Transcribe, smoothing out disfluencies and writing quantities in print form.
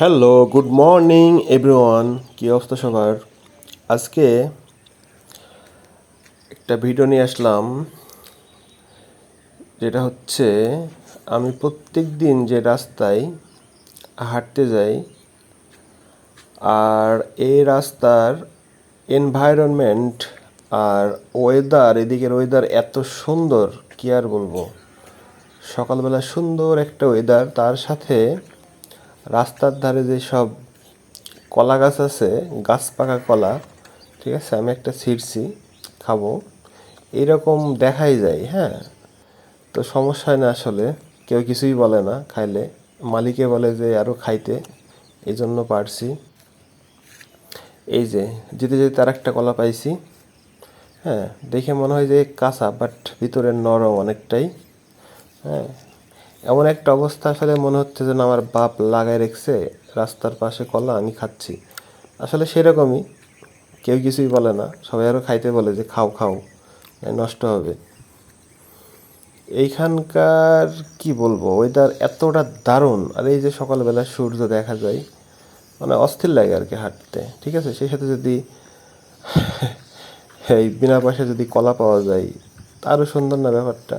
Hello, good morning everyone. কী অবস্থা সবার? আজকে একটা ভিডিও নিয়ে আসলাম, যেটা হচ্ছে আমি প্রত্যেক দিন যে রাস্তায় হাঁটতে যাই, আর এই রাস্তার এনভায়রনমেন্ট আর ওয়েদার, এদিকের ওয়েদার এত সুন্দর, কি আর বলবো। সকালবেলা সুন্দর একটা ওয়েদার, তার সাথে রাস্তার ধারে যে সব কলা গাছ আছে, গাছ পাকা কলা, ঠিক আছে, আমি একটা ছিঁড়ছি, খাবো, এইরকম দেখাই যায়। হ্যাঁ, তো সমস্যা হয় না আসলে, কেউ কিছুই বলে না খাইলে। মালিকে বলে যে আরও খাইতে, এই জন্য পারছি। এই যে যেতে যেতে তার একটা কলা পাইছি। হ্যাঁ, দেখে মনে হয় যে কাঁচা, বাট ভিতরে নরম অনেকটাই। হ্যাঁ, এমন একটা অবস্থা, আসলে মনে হচ্ছে যেন আমার বাপ লাগাই রেখেছে রাস্তার পাশে কলা, আমি খাচ্ছি। আসলে সেরকমই, কেউ কিছুই বলে না, সবাই আরও খাইতে বলে যে খাও খাও, নষ্ট হবে। এইখানকার কি বলবো, ওয়েদার এতটা দারুণ, আর এই যে সকালবেলা সূর্য দেখা যায়, মানে অস্থির লাগে আর কি হাঁটতে। ঠিক আছে, সেই সাথে যদি এই বিনা পয়সায় যদি কলা পাওয়া যায়, আরও সুন্দর না ব্যাপারটা।